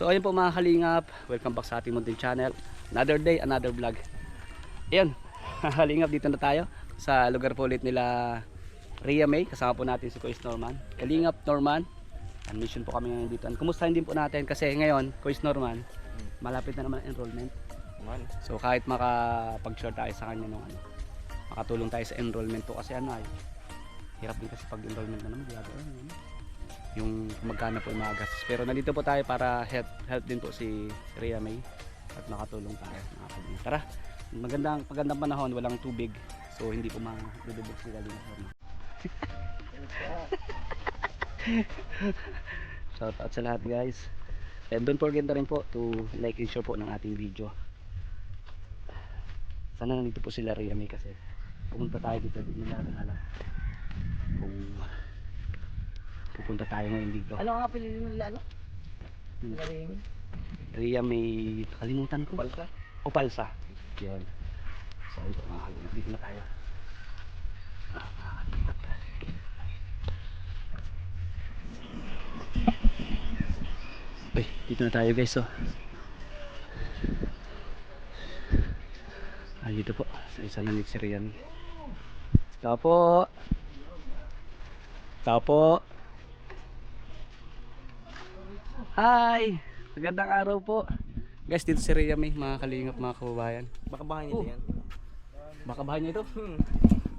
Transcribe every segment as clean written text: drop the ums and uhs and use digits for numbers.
So ayun po mga kalingap, welcome back sa ating munting channel. Another day, another vlog. Ayun, kalingap, dito na tayo sa lugar po ulit nila Rhea May. Kasama po natin si Kuis Norman. Kalingap Norman, admission po kami ngayon dito. Kumustahin din po natin kasi ngayon, Kuis Norman, malapit na naman ang enrollment. So kahit makapag-share tayo sa kanya nung makatulong tayo sa enrollment po kasi hirap din kasi pag-enrollment na naman. Yung magkano po yung mga gastos. Pero nandito po tayo para help din po si Rhea May at makatulong tayo. Tara, magandang panahon, walang tubig. So hindi po madudubog si Kalina. Shout out sa lahat guys. And don't forget na rin po to like and share po ng ating video. Sana nandito po sila Rhea May kasi pumunta tayo dito, hindi natin alam kung pupunta tayo ngayon dito. Ano nga pinili nila Rhea May, kalimutan ko. Palsa? O Palsa. Yan. So ito dito na tayo. Uy, dito na tayo guys. So dito po sa isa na ni Sirian. Tao po. Hi! Magandang araw po. Guys, dito si Rhea May, mga kalingap, mga kababayan. Baka bahay nila yan. Baka bahay niya ito?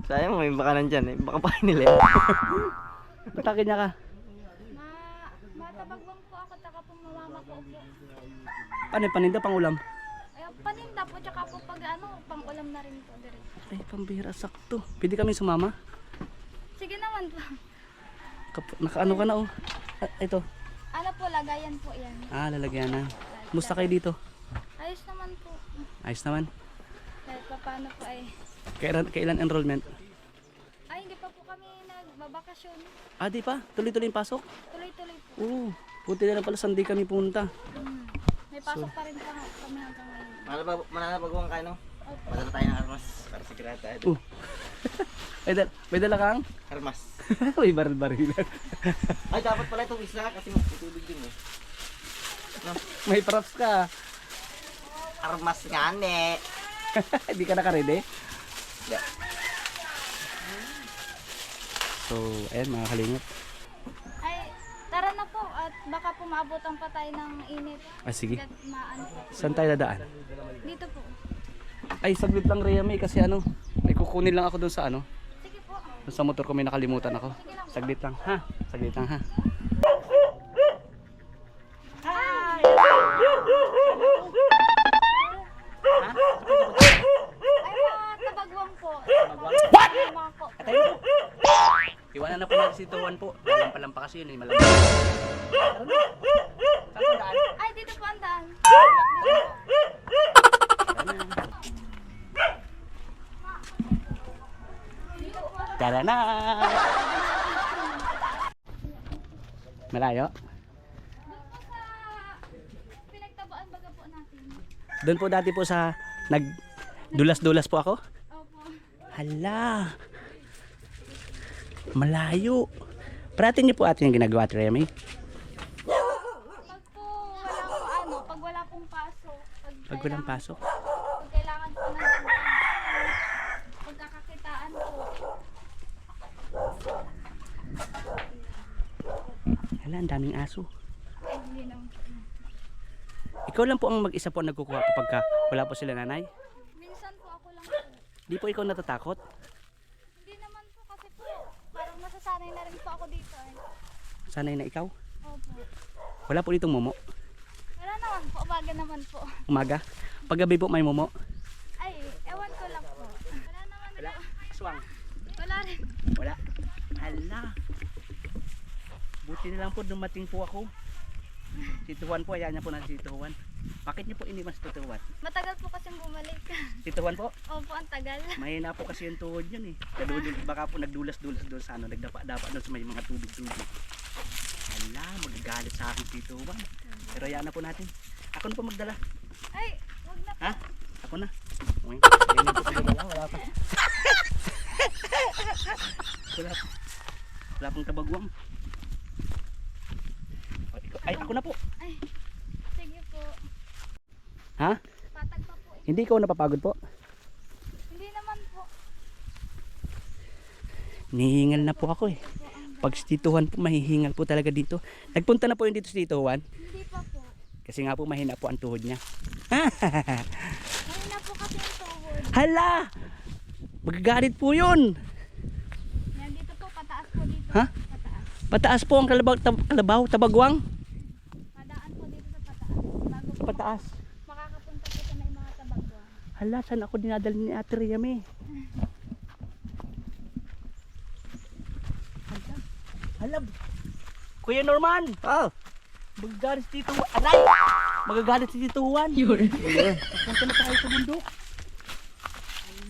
Sayang may baka nandyan eh. Baka bahay nila yan. Patakin niya ka. Matabagwang po ako, taka po mamama ko po. Ano, paninda, pang ulam? Ay, paninda po, tsaka po pag pang ulam na rin po. Diretso. Ay, pambihira, sakto. Pwede kami sumama? Sige naman po. Nakaano ka na oh. Ito. Ano po, lagayan po yan. Lalagyan na. Musta kayo dito? Ayos naman po. Ayos naman. Kahit pa paano po ay. Kailan enrollment? Ay, hindi pa po kami nagbabakasyon. Di pa? Tuloy-tuloy yung pasok? Tuloy-tuloy po. Oo. Buti na lang pala Sunday kami punta. May pasok pa rin kami hanggang ngayon. Mananapagawang kayo no? Madala tayo ng armas. Para sa kirata. May dala kang? Armas. May baril-baril. Ay, dapat pala itong isa kasi matutubig din eh. No? May props ka. Armas nga ne. Hindi ka naka-ready? Yeah. So, ayan mga kalingap. Ay, tara na po at baka po maabutan pa tayo ng init. Sige. At maano po. Saan tayo dadaan? Dito po. Ay, saglit lang Rhea May kasi may kukunin lang ako doon sa Sige po. doon sa motor ko, may nakalimutan ako. Saglit lang ha. Ay, matabagwang po. What? Mama ko. Iwanan na po natin si Tuwan po. Lampalan pa kasi yun malamang. Ay, dito po ang daan. Tara na! Malayo? Pinagtabaan baga po natin. Doon po dati po sa nagdulas-dulas po ako? Opo. Hala! Malayo! Parating niyo po atin yung ginagawa at Rhea May? Pag wala pong pasok. Pag walang pasok? Pag kailangan po ng pagkakakitaan po. Hala, ang daming aso. Ay, hindi naman po. Ikaw lang po ang mag-isa po ang nagkukuha kapag wala po sila nanay? Minsan po ako lang po. Di po ikaw natatakot? Hindi naman po kasi po. Parang nasasanay na rin po ako dito eh. Sanay na ikaw? Opo. Wala po ditong momo? Wala naman po. Umaga naman po. Umaga? Paggabi po may momo? Ay, ewan ko lang po. Wala naman. Wala? Aswang? Wala rin. Wala? Hala! Buti na lang po dumating po ako. Si Tuwan po, ayan niya po na si Tuwan. Bakit niyo po iniwan si Tuwan? Matagal po kasing bumalik. Si Tuwan po? Opo, ang tagal. Mahina po kasi yung tuhod yun eh. Baka po nagdulas-dulas doon sa nagdapa-dapa doon sa may mga tubig-tubig. Hala, magagalit sa akin si Tuwan. Pero ayan na po natin. Ako na po magdala. Ay, wag na po. Ha? Ako na. Okay. Ganyan po sila dala. Wala pa. Wala pong tabagwang. Ay, ako na po. Ay, Ha? Patag pa po. Hindi ikaw napapagod po? Hindi naman po. Nihingal na po ako eh. Ito po ang Pag si Tito Juan po, mahihingal po talaga dito. Nagpunta na po yun dito si Tito Juan. Hindi pa po. Kasi nga po mahina po ang tuhod niya. Mahina po kasi ang tuhod. Hala! Magagalit po yun. Yan dito po, pataas po dito. Ha? Pataas. Pataas po ang kalabaw, tabagwang. Madaan po dito sa pataas. Bago po Pataas. makakapunta po sa may mga tabagwa. Hala, saan ako dinadala ni Ate Riame? Hala. Kuya Norman. Oh! Magagalit si Tito Juan. Aray! Magagalit si Tito Juan. Yun. Punta na tayo sa bundok.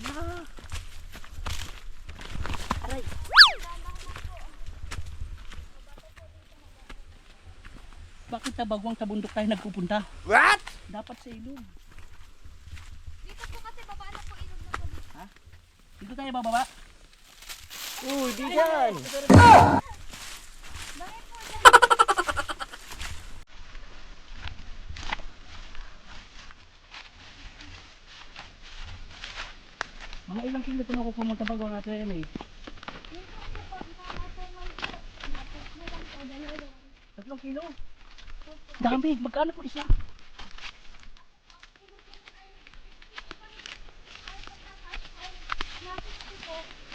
Hala. Aray. Bakit tabagwang sa bundok tayo nagpupunta? What? Dapat sa ilog. Dito po kasi baba na po ilog na po dito. Dito tayo bababa. Uy, di yan! Dami po dyan. Mga ilang kilo na ako pumunta bago nga tayo eh. Dito po po, nakakataman po. Napos na lang po, dalawa. 3 kilo. Dami. Magkano po isa?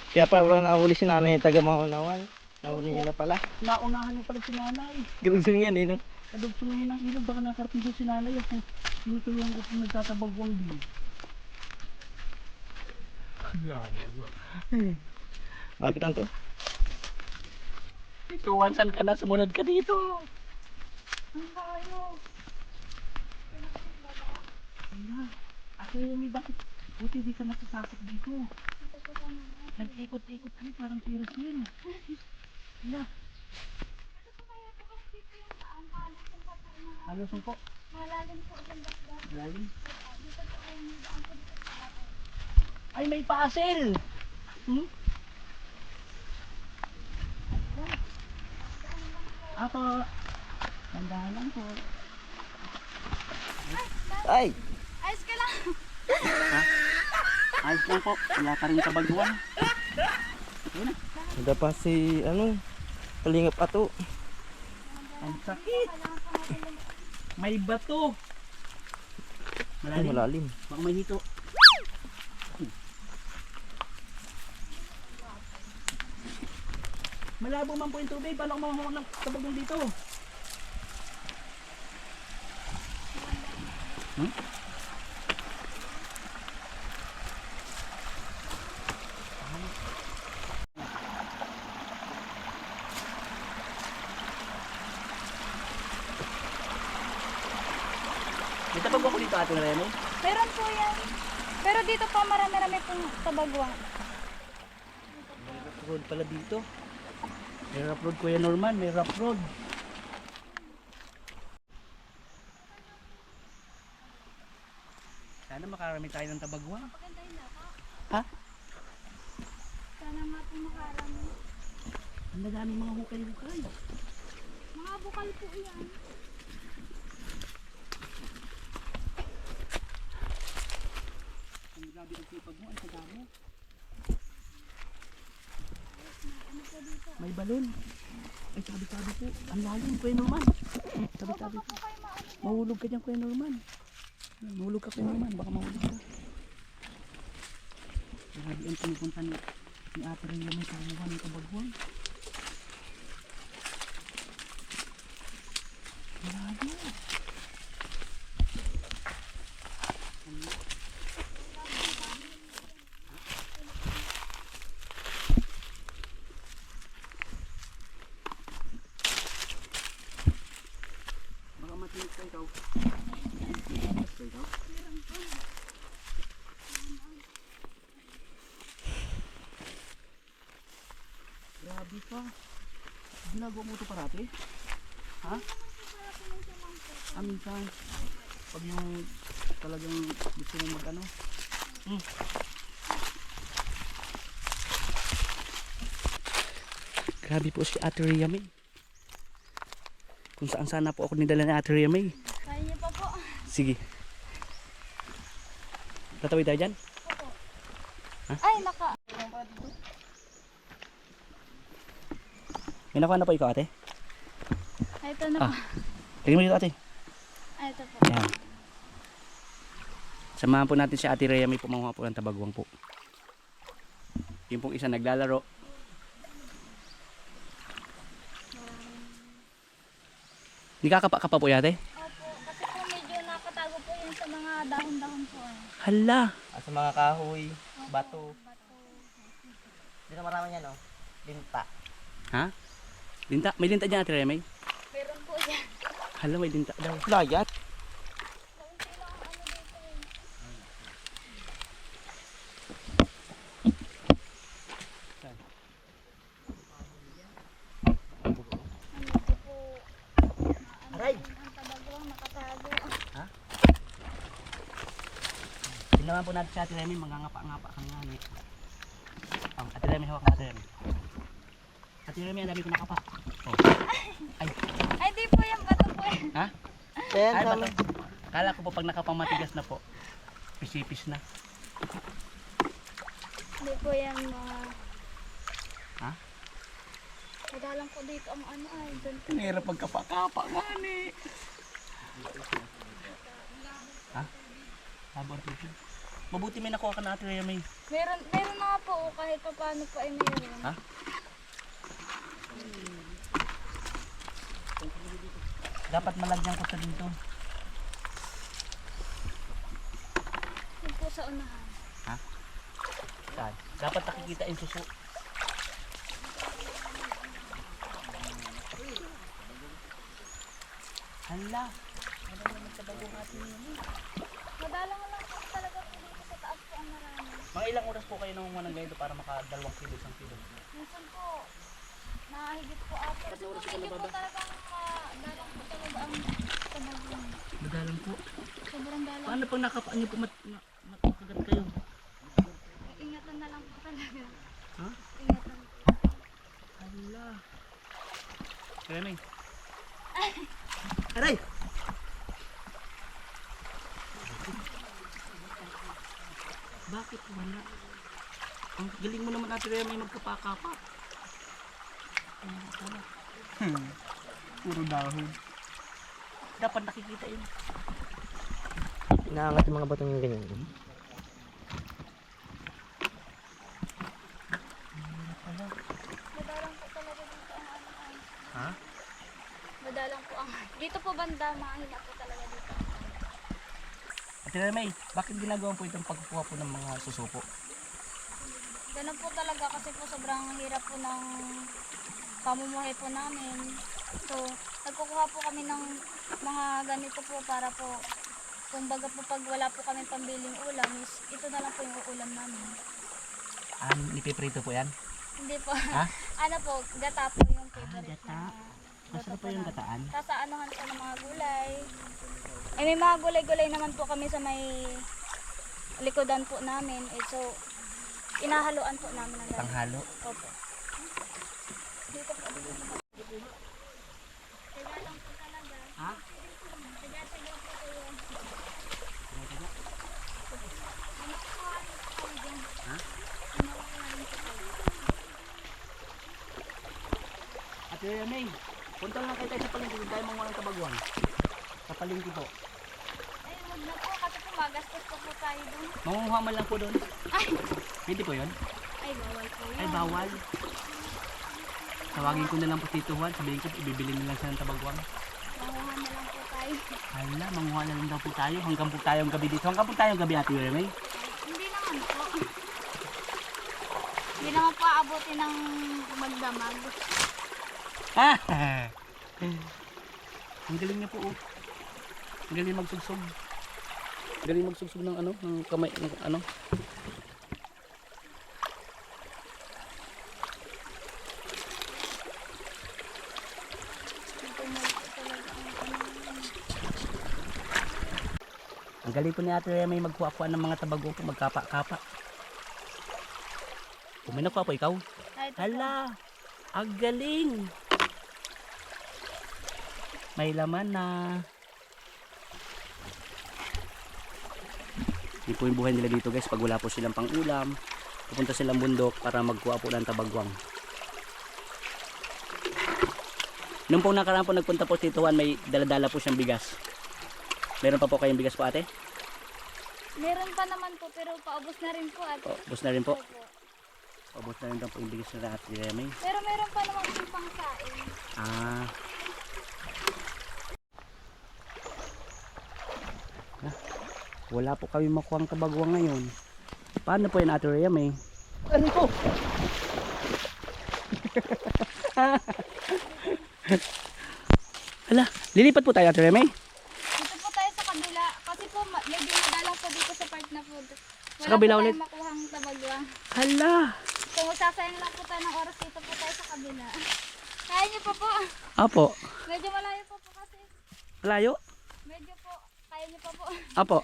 Kaya parang nahuli si nanay taga Mahunawan. Nahuli niya na pala. Naunahan yung pala si nanay. Galusong yan eh, no? Kadugtong ngayon ng ilog. Baka nakarating doon si nanay. Ako tinutulungan ko kung nagtatabagwang din. Bakit ang to? Ituwansan ka na. Sumunod ka dito. Ang layo. Hala. Ate Yumi, bakit? Buti di ka nasasakot dito. Dito po kami. Nag-ikot-ikot kami parang tiras yun. Hala. Ano po kaya po kasi dito yung ang kalit yung patuloy na Halos po. malalim po yung dasdas. Lalim. Dito po ay may daan po dito sa atin. Ay, may pasil! Hmm? Ako. Tandaan lang po. Ay! Ayos ka lang. Ayos lang po. Wala ka rin kabagwan. Nada pa si, kalingap ato. Ang sakit. Kailangan po natin May bato. Ay, Malalim. malalim. Baka may hito. Malabo man po yung tubig. Paano ko mahuhulog ng tabagong dito? Hmm? May tabag ako dito, Ate Remy. Meron po yan. Pero dito pa marami-rami pong tabagwang. May rough road pala dito. May rough road, Kuya Norman. May rough road. Sana makarami tayo ng tabagwang. Maganda yun ako. Ha? Sana nga po makarami. Ang daming mga hukay-hukay. Mga bukal po yan. Ang grabe ang sipag mo. Ang taga mo. May balon. Ay, tabi-tabi po. Ang lalim, Kuya Norman. Tabi-tabi po. Baka kayo maano. Mahulog ka dyan, Kuya Norman. Mahulog ka, Kuya Norman. Baka mahulog ka. Grabe ang pinupunta ni Ate Rhea may kaluhan ng kabagwang. Grabe. Baka matinig ka ikaw. Matinig ka ikaw. Grabe pa. Ginagawa mo ito parati? Ha? Minsan. Pag yung talagang gusto mo mag ano. Grabe po si Ate Rhea May. Kung saan sana po ako nidala ni Ate Rhea May. Kaya niyo pa po. Sige. Tatawid tayo dyan? Opo. Ha? Ay, naka. May nakuha na po ikaw ate? Ay, ito na Ah. po. Tingnan mo dito ate. Ay, ito po. Ayan. Samahan po natin si Ate Rhea, may pumanguha po ng tabagwang po. Yung pong isa naglalaro. Hindi kakapa-kapa po yate? Opo, kasi po medyo nakatago po yun sa mga dahon-dahon po. Hala! Sa mga kahoy, bato. Bato. Dito marami yan, oh. Linta. Ha? Linta? May linta dyan Ate Rhea may? Meron po yan. Hala may linta daw. Layat. Kaunti lang ang ano dito eh. Ano ito po? Aray! Ang tabagwang nakatago. Tingnan po natin si Ate Remy, mangangapa-ngapa kami nga ni. Ate Remy, hawak mo Ate Remy. Ate Remy, ang dami ko nakapa. Oh. Ay, Ay, di po yan. Bato po yan. ha? Ayan, Ay, sama. bato. Kala ko po pag nakapang matigas na po, pisipis na. Hindi po yan mga... Ha? Madalang po dito ang ano ay. Doon po. Ang hirap pagkapa-kapa nga ni. Ha? Labor po siya. Mabuti may nakuha ka na Ate Remy. Meron na nga po kahit pa paano po ay meron. Ha? Dapat malagyan ko sa dito. Yun po sa unahan. Saan? Dapat nakikita yung suso. Hala. Madalang lang po talaga po dito sa taas po ang marami. Mga ilang oras po kayo nangunguha ng ganito para maka 2 kilo, 1 kilo? Minsan po, nahigit po ako. Kasi po medyo po talagang dalang po talaga ang tabagong. Madalang po. Sobrang dalang. Paano pag nakapaan niyo po makagat kayo? Ingatan na lang po talaga. Ha? Ingatan. Hala. Kaya na Aray! Bakit wala? Ang galing mo naman Ate Remy magkapakapa. Puro dahon. Dapat nakikita yun. Inaangat yung mga batong yung ganyan. Madalang po talaga dito ang ano ay. Ha? Madalang po ang... Dito po banda, mahina po talaga dito. Ate Remy, bakit ginagawa po itong pagkukuha po ng mga susupo? Ganun po talaga kasi po sobrang hirap po ng pamumuhay po namin. So, nagkukuha po kami ng mga ganito po para po, kumbaga po pag wala po kami pambiling ulam, is ito na lang po yung ulam namin. Nipiprito po yan? Hindi po. Ha? Ano po, gata po yung favorite gata. na. Masarap po yung gataan. Tapos anuhan po ng mga gulay. Eh, may mga gulay-gulay naman po kami sa may likodan po namin. Eh, so, inahaluan po namin ng ganito. Panghalo. Opo. Dito po. Tiga lang po talaga. Ha? Tiga-tiga po kayo. Makukuha rin po kayo dyan. Ha? Makukuha rin po kayo. Ate Remy, punta lang kayo tayo sa palengke. Hindi tayo manguha ng tabaguan. Sa palengke po. Ay, huwag na po. Kasi po magastos po po tayo dun. Mangunguha man lang po doon. Ay! Pwede po yun? Ay, bawal po yun. Ay, bawal. Tawagin ko na lang po Tito Juan. Sabihin ko, ibibili na lang siya ng tabaguan. Manguha na lang po tayo. Hala, manguha na lang daw po tayo. Hanggang po tayong gabi dito. Hanggang po tayong gabi Ate Remy. Hindi naman po. Hindi naman po aabutin ng magdamag. Ha? Ang galing niya po oh. Ang galing magsugsog. Ang galing magsugsog ng ano, ng kamay, ng ano. Ang galing po ni Ate Remy magkuha-kuha ng mga tabago po, magkapa-kapa. May nakuha po ikaw? Ay, ito po. Hala, ang galing. May laman na. Yun po yung buhay nila dito guys, pag wala po silang pang ulam, pupunta silang bundok para magkuha po ng tabagwang. Nung po nakaraan po nagpunta po si Tuan, may daladala po siyang bigas. Meron pa po kayong bigas po ate? Meron pa naman po, pero paubos na rin po at Ubos na rin po. Opo. Ubos na rin daw po yung bigas na ate Remy. Pero meron pa naman po pangsain. Ah. Wala po kami makuha ang tabagwang ngayon. Paano po yun ate Remy? Ano po? Hala, lilipat po tayo ate Remy. Dito po tayo sa kabila, kasi po medyo madalang po dito sa part na food. Sa kabila ulit? Wala po tayong makuhang tabagwang. Hala. Kung sasayang lang po tayo ng oras, dito po tayo sa kabila. Kaya niyo po po. Apo. Medyo malayo po po kasi. Malayo? Medyo po. Kaya niyo pa po. Apo.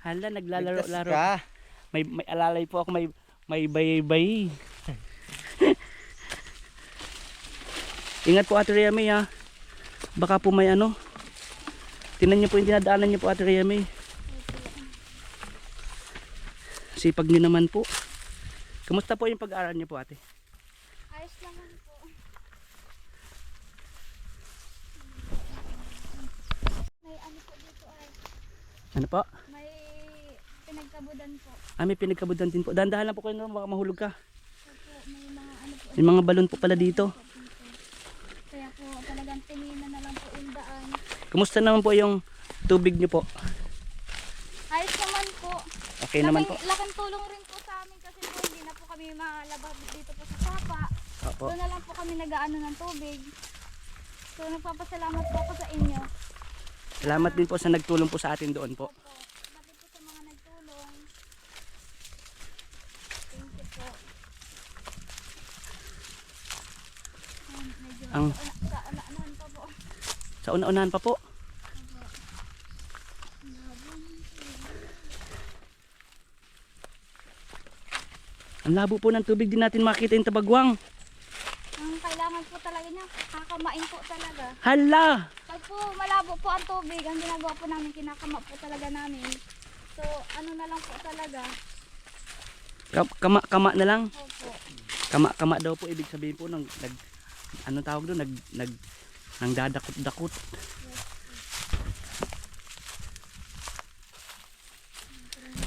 Hala, naglalaro-laro. May alalay po ako, may bay-bay. Ingat po ate Remy ha. Baka po may ano. Tingnan niyo po yung dinadaanan niyo po ate Remy. Sipag niyo naman po. Kumusta po yung pag-aaral niyo po ate? Ayos naman po. May ano po dito ay. Ano po? May pinagkabudan po. Ah, may pinagkabudan din po. Dahan-dahan lang po kayo, baka mahulog ka. Opo, may mga ano po. May mga balon po pala dito. Kaya po talagang tinginan na lang po yung daan. Kumusta naman po yung tubig niyo po? Ayos naman po. Okay naman po. Laking tulong rin po sa amin kasi po hindi na po kami malabas dito po sa sapa. Opo. Doon na lang po kami nag-aano ng tubig. So nagpapasalamat po ako sa inyo. Salamat din po sa nagtulong po sa atin doon po. Opo. Sabi po sa mga nagtulong. Thank you po. Medyo Ang- sa unahan pa po. Sa una-unahan pa po. Ang labo po ng tubig, din natin makita yung tabagwang. Ang kailangan po talaga niya, kakamain po talaga. Hala! Pag po malabo po ang tubig, ang ginagawa po namin, kinakama po talaga namin. So, ano na lang po talaga. Kama na lang. Opo. Kama daw po, ibig sabihin po ng ano tawag doon, nang dadakot-dakot.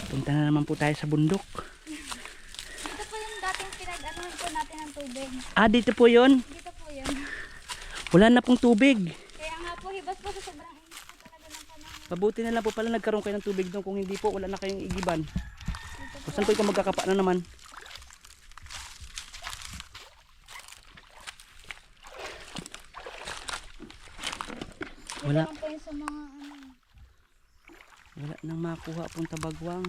Punta na naman po tayo sa bundok. Ito po yung dating pinag-anuhan po natin ng tubig. Ah, dito po yun. Dito po yun. Wala na pong tubig. Kaya nga po, hibas po sa sobrang init po talaga ng panahon. Mabuti na lang po pala nagkaroon kayo ng tubig doon. Kung hindi po, wala na kayong igiban. Dito po. Saan po ikaw magkakapa na naman? Dito Wala. lang po yung sa mga ano. Wala nang makuha pong tabagwang.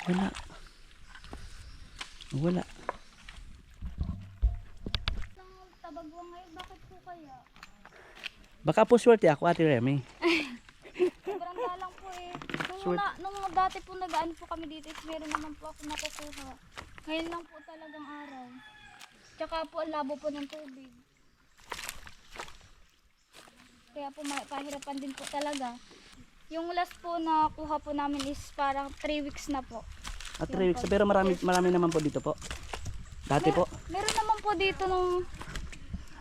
Wala. Wala. Ang tabagwang ngayon, bakit po kaya? Baka po swerte ako, Ate Remy. Sobrang dalang po eh. Nung dati po nagaan po kami dito, is meron naman po ako nakukuha. Ngayon lang po talagang araw. Tsaka po ang labo po ng tubig. Kaya po pahirapan din po talaga. Yung last po na kuha po namin is parang 3 weeks na po. At 3 weeks. Pero marami naman po dito po. Dati po. Meron naman po dito nung...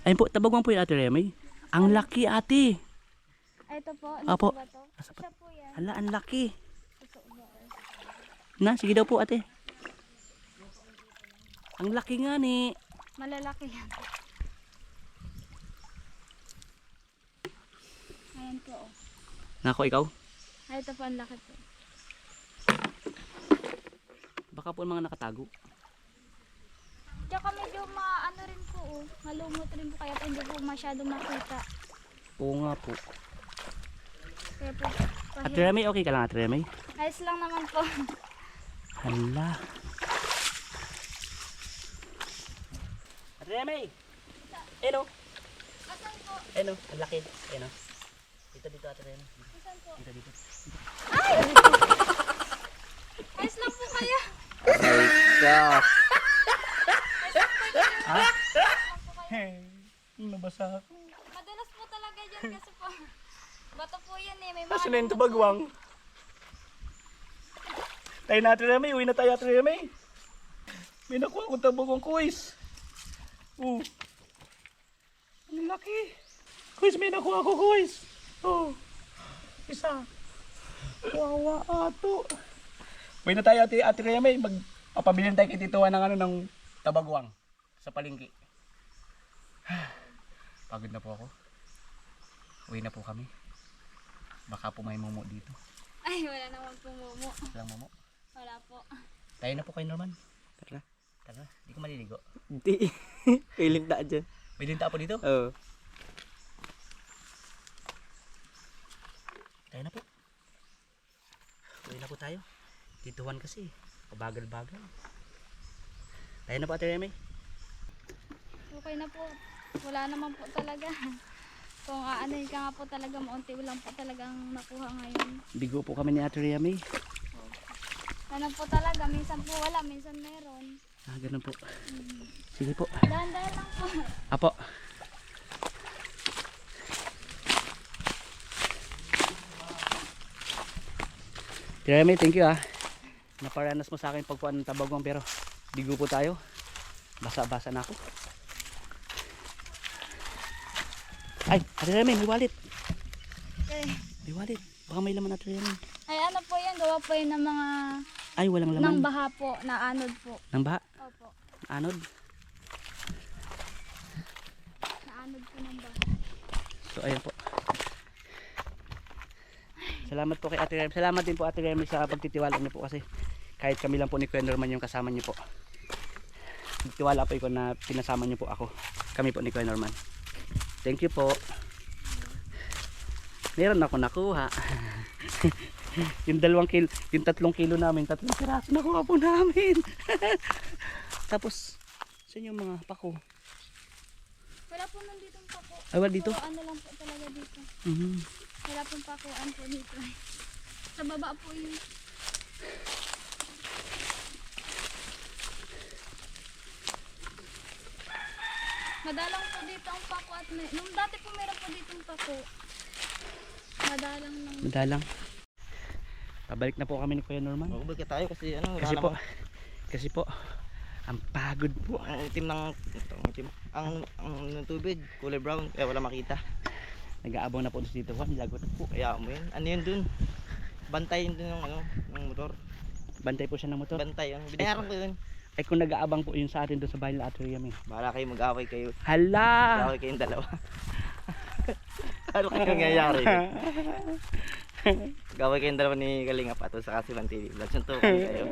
Ayun po, tabagwang po yung Ate Remy. Ang laki ate. Ay, ito po. Apo. Ano ba to? Siya po yan. Hala, ang laki. Ito ba? Na, sige daw po ate. Ang laki nga ni. Malalaki yan. Ayan po. Oh. Nako, ikaw. Ay, ito po ang laki po. Baka po mga nakatago. Tsaka medyo maano rin po, oh. Malumot rin po, kaya po hindi po masyado makita. Oo nga po. Kaya po, Ate Remy, okay ka lang Ate Remy? ayos lang naman po. Hala. Ate Remy! Eno. Asan po? Eno, ang laki. Eno. Dito Ate Remy. Asan po? Dito. Ayos lang po kaya. Ay, ka. Ha? Nabasa ako. Madalas po talaga dyan kasi po. Bato po yan eh. May Kasi mga na yung tabagwang. Tayo natin Remy, uwi na tayo natin Remy. May nakuha akong tabagwang kuis. Oh. Ang laki. Kuis, may nakuha ako kuis. Oh. Isa. Wawa ato. Uwi na tayo ate Remy. Magpapabilin tayo kay Tito Juan ng ano ng tabagwang sa palengke. Pagod na po ako. Uwi na po kami. Baka po may mumo dito. Ay, wala naman po momo. Walang mumo. Wala po. Tayo na po kay Norman. Tara. Tara, di ko maliligo. Hindi. Kailing ta dyan. May linta po dito. Oo. Tayo na po. Uwi na po tayo. Tito Juan kasi. Pabagal-bagal. Tayo na po Ate Remy. Okay na po. Wala naman po talaga. Kung aanoin ka nga po talaga, maunti lang po talagang nakuha ngayon. Bigo po kami ni Ate Remy. Ano po talaga, minsan po wala, minsan meron. Ah, ganun po. Sige po. Dahan-dahan lang po. Apo. Ate Remy, thank you ah. Naparanas mo sa akin pagkuhan ng tabagwang pero bigo po tayo. Basa-basa na ako. Ay, Ate Remy, may wallet. Okay. May wallet. Baka may laman Ate Remy. Ay ano po yan, gawa po yan ng mga Ay, walang ng laman. baha po, na anod po. Nang baha? Opo, Anod? na anod po ng baha. So, ayun po. Salamat po kay Ate Remy. Salamat din po Ate Remy sa pagtitiwala niyo po kasi kahit kami lang po ni Kuya Norman yung kasama niyo po. Nagtiwala po ko na pinasama niyo po ako. Kami po ni Kuya Norman. Thank you po. Meron ako nakuha. Yung 2 kilo, yung 3 kilo namin, 3 piraso nakuha po namin. Tapos, saan yung mga pako? Wala po nandito pa po. Ay, wala dito? So, ano lang po talaga dito. Mhm. Wala pong pakuan po dito. Sa baba po yun. Madalang po dito ang pako at may... Nung dati po meron po dito ang pako. Madalang nang... Madalang. Pabalik na po kami ni Kuya Norman. Magbalik ka tayo kasi ano, wala Kasi po, namang- kasi po, ang pagod po. ang itim ng ang tubig, kulay brown, kaya wala makita. Nag-aabang na po si Tito Juan, lagot na po. Kaya mo yun. Ano yun dun? Bantay yun dun ng ano, ng motor. Bantay po siya ng motor. Bantay yun. Binayaran ko yun. Ay kung nag-aabang po yun sa atin doon sa bahay nila Ate Remy. Bahala kayo mag-away kayo. Hala! Mag-away kayong dalawa. Ano kayo nangyayari? Mag-away kayong dalawa ni Kalinga Pato sa Kasiban TV. Vlogs yung to kayo.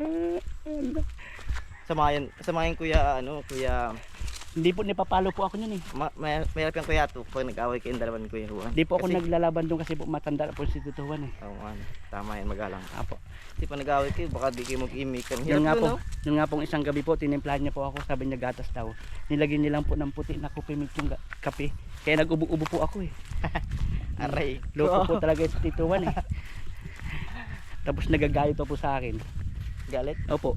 Samayan kuya, ano, kuya, Hindi po, nipapalo po ako yun eh. mayroon yung kuya to pag nag-away kayong dalawa ni Kuya Juan. Hindi po ako Kasi- naglalaban doon kasi po matanda na po si Tito Juan eh. Oo, ano, tama yan, magalang. Apo. Kasi pag nag-away kayo, baka di kayo mag-imikan. Yun nga Hirap po, yun, no? yun nga pong isang gabi po, tinimplahan niya po ako, sabi niya gatas daw. Nilagyan nilang po ng puti na kupimit yung kape. Kaya nag-ubo-ubo po ako eh. Aray. Loko po talaga ito Tito Juan eh. Tapos nagagalit po sa akin. Galit. Opo,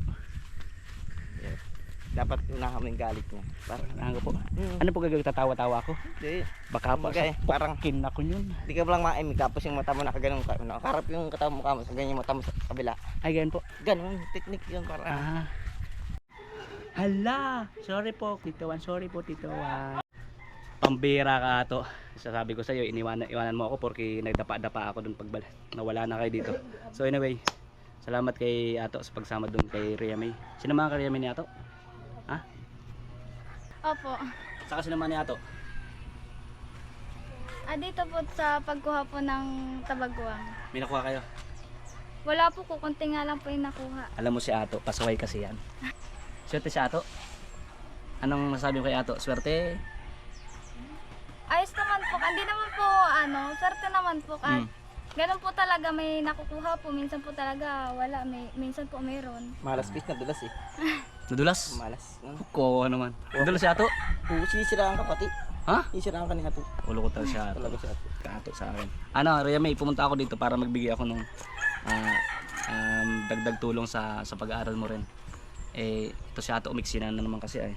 Dapat unahan mo yung galit niya. Parang, ano po. Ano po gagawin, tatawa-tawa ako? di, Baka pa Kumbaga eh, parang- kin ako yun. di ka lang maimig, tapos yung mata mo nakaganong ka. Nakaharap yung katawan mo ka mo, sa ganyan yung mata mo sa kabila. Ay, ganyan po. Ganun, technique yun para. Ah. Hala! Sorry po, Tito Juan. Sorry po, Tito Juan. Pambira ka ato. Sasabi ko sa iyo, iwanan mo ako porque nagdapa-dapa ako doon pag nawala na kayo dito. So anyway, salamat kay Ato sa pagsama doon kay Remy. Sino mga kay Remy ni Ato? Ha? Opo. Saka sino mga ni Ato? Dito po sa pagkuha po ng tabagwang. May nakuha kayo? Wala po, kukunti nga lang po yung nakuha. Alam mo si Ato, pasaway kasi yan. Swerte si Ato. Anong masabi mo kay Ato? Swerte? Ayos naman po, hindi naman po swerte naman po. Ganun po talaga, may nakukuha po, minsan po talaga wala, minsan po meron. Malas pis na dulas eh. Nadulas? Malas. Kuko naman. Nadulas si Ato? Sinisiraan ka pati. Ha? Sinisiraan ka ni Ato. Ulo ko talaga si Ato. Talaga si Ato. Kato sa akin. Ano, Remy, pumunta ako dito para magbigay ako ng dagdag tulong sa pag-aaral mo rin. Eh, ito si Ato umiksi na naman kasi ay.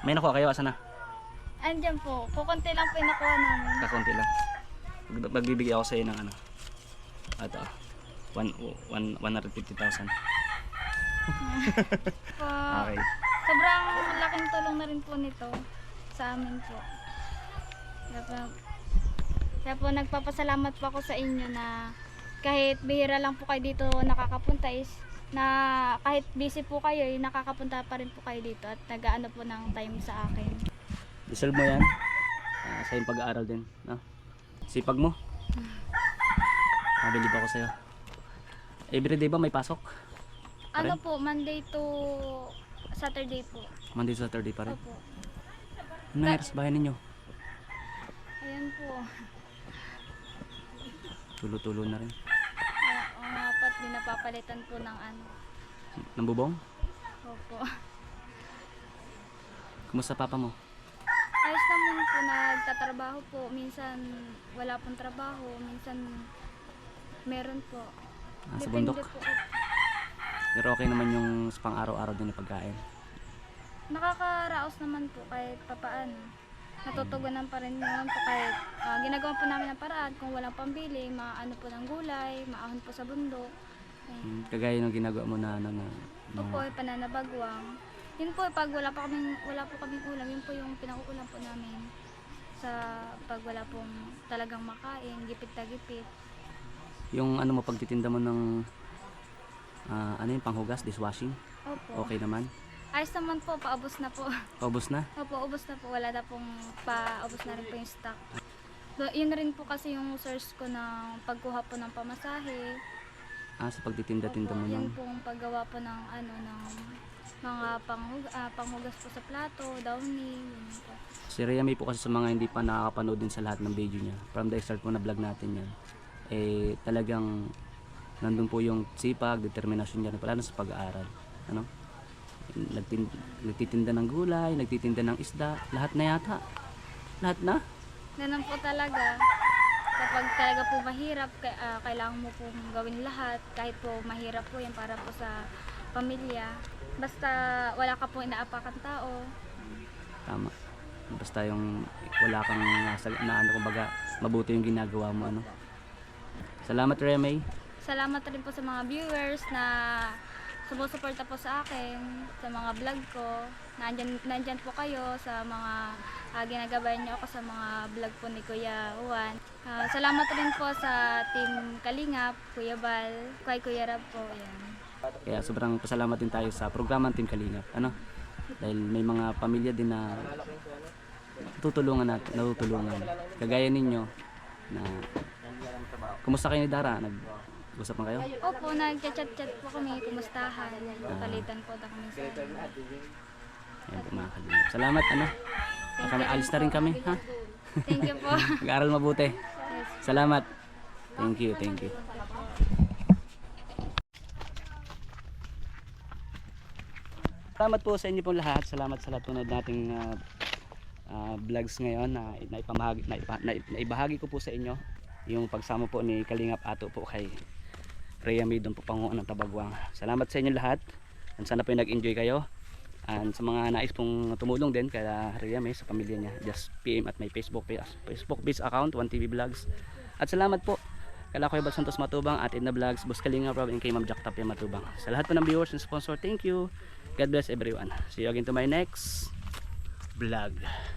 May nakuha kayo, asa na? Andyan po. Kukunti lang po yung nakuha namin. Kakunti lang. Magbibigay ako sa iyo ng ano. Ito. 150,000. Po, Okay. sobrang laking tulong na rin po nito sa amin po. Kaya po nagpapasalamat po ako sa inyo na kahit bihira lang po kayo dito nakakapunta is na kahit busy po kayo, nakakapunta pa rin po kayo dito at nag-aano po ng time sa akin. Deserve mo yan. Sa iyong pag-aaral din. No? Sipag mo. Mabilib ako sa'yo. Everyday ba may pasok? Ano po, Monday to Saturday po. Monday to Saturday pa rin. Opo. Ano nangyari sa bahay ninyo? Ayan po. Tulo-tulo na rin. Oo nga po, at pinapapalitan po ng ano. Nang bubong? Opo. Kumusta papa mo? Ayos naman po, nagtatrabaho po. Minsan wala pong trabaho, minsan meron po. Sa Depende bundok? po. Pero okay naman yung sa pang-araw-araw din na pagkain. Nakakaraos naman po kahit papaano. Natutugunan pa rin naman po kahit ginagawa po namin ng paraan. Kung walang pambili, maano po ng gulay, maahon po sa bundok. Ayun. Kagaya ng ginagawa mo na ano na Ito po ay pananabagwang. Yun po, pag wala po kaming ulam, yun po yung pinauulam po namin. Sa pag wala pong talagang makain, gipit na gipit. yung ano mo pagtitinda mo ng ano yung panghugas, dishwashing, Opo. okay naman? Ayos naman po, paubos na po. Paubos na? Opo, ubos na po. Wala na pong paubos na rin po yung stock. Yun rin po kasi yung source ko ng pagkuha po ng pamasahe. Sa pagtitinda-tinda mo Yun ng pong paggawa po ng ano ng mga panghugas po sa plato, downy, yun po. si Rhea May po kasi sa mga hindi pa nakakapanood din sa lahat ng video niya from the start po na vlog natin yan talagang nandun po yung sipag, determinasyon niya lalo sa pag-aaral ano? Nagtitinda ng gulay, nagtitinda ng isda, lahat na yata lahat na Ganun po talaga. Kapag talaga po mahirap, kailangan mo pong gawin lahat. Kahit po mahirap po yan para po sa pamilya. Basta wala ka po inaapakan tao. tama basta yung wala kang na ano kumbaga mabuti yung ginagawa mo ano. Salamat Rhea May. Salamat rin po sa mga viewers na sumusuporta po sa akin, sa mga vlog ko. Nandyan po kayo sa mga ginagabayan niyo ako sa mga vlog po ni Kuya Juan. Salamat rin po sa Team Kalingap, Kuya Bal, kay Kuya Rab po. Yan. Kaya sobrang pasalamat din tayo sa programang Team Kalingap ano? Dahil may mga pamilya din na natutulungan kagaya ninyo na kumusta kayo ni Dara? Nag-usap na kayo? Opo, nag-chat-chat po kami, kumustahan, palitan po na kami sa Ayan po mga kalingap. Salamat ano? Kami alis na rin kami ha? Thank you po. Mag-aral mabuti. Yes. Salamat. Thank you. Salamat po sa inyo pong lahat. Salamat sa lahat po nating vlogs ngayon na naibahagi ko po sa inyo yung pagsama po ni Kalingap Ato po kay Rhea May doon po Panguan ng Tabagwang. Salamat sa inyo lahat. And sana po nag-enjoy kayo. And sa mga nais pong tumulong din kay Rhea May sa pamilya niya, just PM at my Facebook page account 1TV Vlogs. At salamat po kay Kuya Bal Santos Matubang at Edna Vlogs, Boss Kalingap Rob, and kay Ma'am Jack Tapia Matubang. Sa lahat po ng viewers and sponsor, thank you. God bless everyone. See you again to my next vlog.